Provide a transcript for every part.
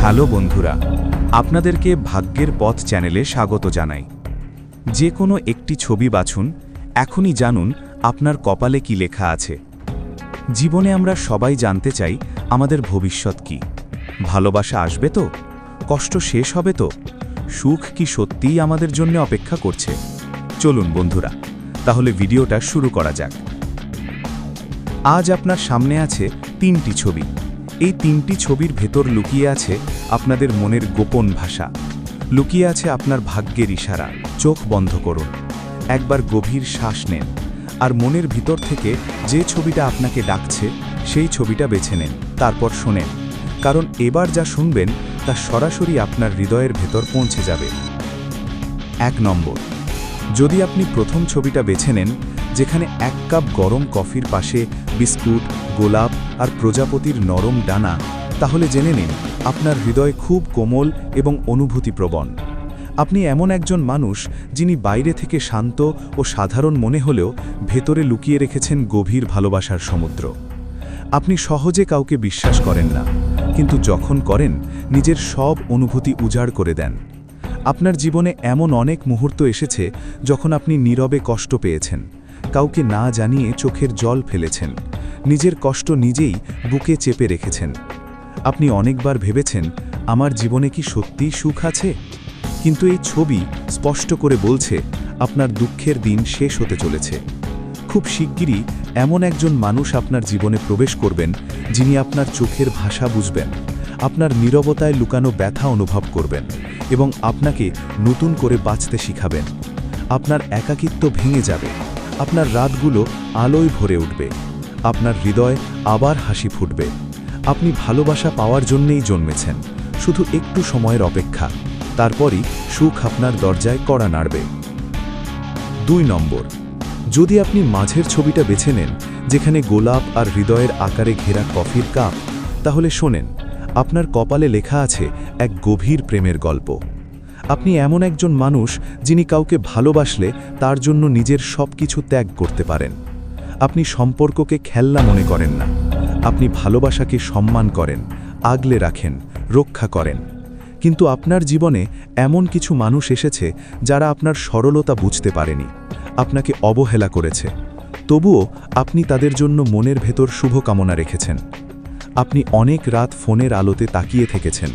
Hello বন্ধুরা, আপনাদেরকে ভাগ্যের পথ চ্যানেলে স্বাগত জানাই। যে কোনো একটি ছবি বাছুন, এখনই জানুন আপনার কপালে কি লেখা আছে। জীবনে আমরা সবাই জানতে চাই আমাদের ভবিষ্যৎ কি। ভালোবাসা আসবে তো? কষ্ট শেষ হবে তো? সুখ কি সত্যিই আমাদের জন্য অপেক্ষা করছে? চলুন বন্ধুরা, তাহলে ভিডিওটা শুরু করা যাক। আজ আপনার সামনে আছে 3টি ছবি। এই 3টি ছবির ভেতর লুকিয়ে আছে আপনাদের মনের গোপন ভাষা, লুকিয়ে আছে আপনার ভাগ্যের ইশারা। চোখ বন্ধ করুন, একবার গভীর শ্বাস নেন, আর মনের ভিতর থেকে যে ছবিটা আপনাকে ডাকছে সেই ছবিটা বেছে নেন। তারপর শোনেন, কারণ এবার যা শুনবেন তা সরাসরি আপনার হৃদয়ের ভেতর পৌঁছে যাবে। 1 নম্বর, যদি আপনি প্রথম ছবিটা বেছে নেন, যেখানে 1 কাপ গরম কফির পাশে বিস্কুট, গোলাপ আর প্রজাপতির নরম ডানা, তাহলে জেনে নিন আপনার হৃদয় খুব কোমল এবং অনুভূতিপ্রবণ। আপনি এমন একজন মানুষ যিনি বাইরে থেকে শান্ত ও সাধারণ মনে হলেও ভেতরে লুকিয়ে রেখেছেন গভীর ভালোবাসার সমুদ্র। আপনি সহজে কাউকে বিশ্বাস করেন না, কিন্তু যখন করেন নিজের সব অনুভূতি উজাড় করে দেন। আপনার জীবনে এমন অনেক মুহূর্ত এসেছে যখন আপনি নীরবে কষ্ট পেয়েছেন, কাউকে না জানিয়ে চোখের জল ফেলেছেন, নিজের কষ্ট নিজেই বুকে চেপে রেখেছেন। আপনি অনেকবার ভেবেছেন, আমার জীবনে কি সত্যিই সুখ আছে? কিন্তু এই ছবি স্পষ্ট করে বলছে আপনার দুঃখের দিন শেষ হতে চলেছে। খুব শিগগিরই এমন একজন মানুষ আপনার জীবনে প্রবেশ করবেন যিনি আপনার চোখের ভাষা বুঝবেন, আপনার নীরবতায় লুকানো ব্যথা অনুভব করবেন এবং আপনাকে নতুন করে বাঁচতে শিখাবেন। আপনার একাকিত্ব ভেঙে যাবে, আপনার রাতগুলো আলোয় ভরে উঠবে, আপনার হৃদয় আবার হাসি ফুটবে। আপনি ভালোবাসা পাওয়ার জন্যেই জন্মেছেন, শুধু একটু সময়ের অপেক্ষা, তারপরই সুখ আপনার দরজায় কড়া নাড়বে। 2 নম্বর, যদি আপনি মাঝের ছবিটা বেছে নেন, যেখানে গোলাপ আর হৃদয়ের আকারে ঘেরা কফির কাপ, তাহলে শোনেন, আপনার কপালে লেখা আছে এক গভীর প্রেমের গল্প। আপনি এমন একজন মানুষ যিনি কাউকে ভালোবাসলে তার জন্য নিজের সব কিছু ত্যাগ করতে পারেন। আপনি সম্পর্ককে খেলনা মনে করেন না, আপনি ভালোবাসাকে সম্মান করেন, আগলে রাখেন, রক্ষা করেন। কিন্তু আপনার জীবনে এমন কিছু মানুষ এসেছে যারা আপনার সরলতা বুঝতে পারেনি, আপনাকে অবহেলা করেছে। তবুও আপনি তাদের জন্য মনের ভেতর শুভকামনা রেখেছেন। আপনি অনেক রাত ফোনের আলোতে তাকিয়ে থেকেছেন,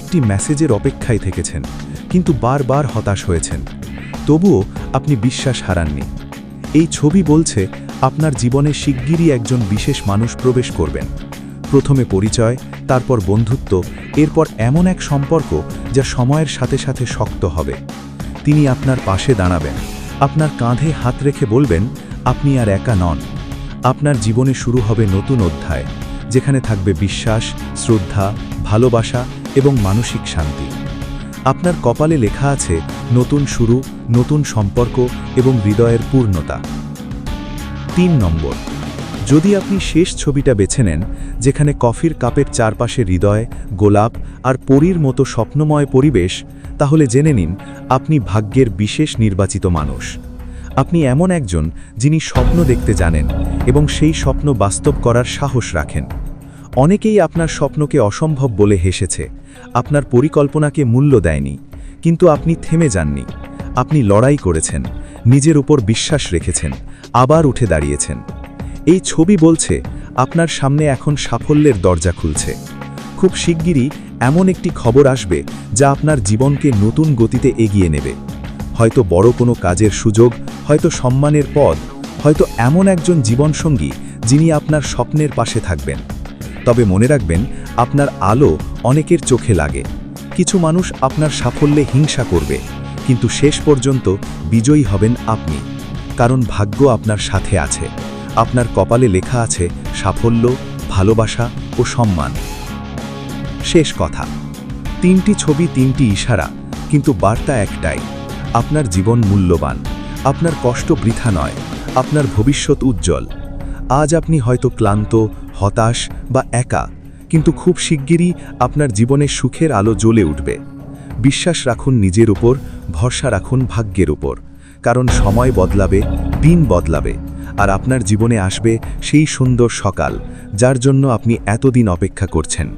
একটি মেসেজের অপেক্ষায় থেকেছেন, কিন্তু বারবার হতাশ হয়েছেন। তবুও আপনি বিশ্বাস হারাননি। এই ছবি বলছে আপনার জীবনে শিগগিরই একজন বিশেষ মানুষ প্রবেশ করবেন। প্রথমে পরিচয়, তারপর বন্ধুত্ব, এরপর এমন এক সম্পর্ক যা সময়ের সাথে সাথে শক্ত হবে। তিনি আপনার পাশে দাঁড়াবেন, আপনার কাঁধে হাত রেখে বলবেন, আপনি আর একা নন। আপনার জীবনে শুরু হবে নতুন অধ্যায়, যেখানে থাকবে বিশ্বাস, শ্রদ্ধা, ভালোবাসা এবং মানসিক শান্তি। আপনার কপালে লেখা আছে নতুন শুরু, নতুন সম্পর্ক এবং হৃদয়ের পূর্ণতা। 3 নম্বর, যদি আপনি শেষ ছবিটা বেছে নেন, যেখানে কফির কাপের চারপাশে হৃদয়, গোলাপ আর পরীর মতো স্বপ্নময় পরিবেশ, তাহলে জেনে নিন আপনি ভাগ্যের বিশেষ নির্বাচিত মানুষ। আপনি এমন একজন যিনি স্বপ্ন দেখতে জানেন এবং সেই স্বপ্ন বাস্তব করার সাহস রাখেন। অনেকেই আপনার স্বপ্নকে অসম্ভব বলে হেসেছে, আপনার পরিকল্পনাকে মূল্য দেয়নি, কিন্তু আপনি থেমে যাননি। আপনি লড়াই করেছেন, নিজের উপর বিশ্বাস রেখেছেন, আবার উঠে দাঁড়িয়েছেন। এই ছবি বলছে আপনার সামনে এখন সাফল্যের দরজা খুলছে। খুব শিগগিরই এমন একটি খবর আসবে যা আপনার জীবনকে নতুন গতিতে এগিয়ে নেবে। হয়তো বড় কোনো কাজের সুযোগ, হয়তো সম্মানের পদ, হয়তো এমন একজন জীবনসঙ্গী যিনি আপনার স্বপ্নের পাশে থাকবেন। তবে মনে রাখবেন, আপনার আলো অনেকের চোখে লাগে। কিছু মানুষ আপনার সাফল্যে হিংসা করবে, কিন্তু শেষ পর্যন্ত বিজয়ী হবেন আপনি, কারণ ভাগ্য আপনার সাথে আছে। আপনার কপালে লেখা আছে সাফল্য, ভালোবাসা ও সম্মান। শেষ কথা, 3টি ছবি, 3টি ইশারা, কিন্তু বার্তা একটাই, আপনার জীবন মূল্যবান, আপনার কষ্ট বৃথা নয়, আপনার ভবিষ্যৎ উজ্জ্বল। আজ আপনি হয়তো ক্লান্ত, হতাশ বা একা, কিন্তু খুব শিগগিরই আপনার জীবনে সুখের আলো জ্বলে উঠবে। বিশ্বাস রাখুন নিজের উপর, ভরসা রাখুন ভাগ্যের উপর, কারণ সময় বদলাবে, দিন বদলাবে, আর আপনার জীবনে আসবে সেই সুন্দর সকাল যার জন্য আপনি এতদিন অপেক্ষা করছেন।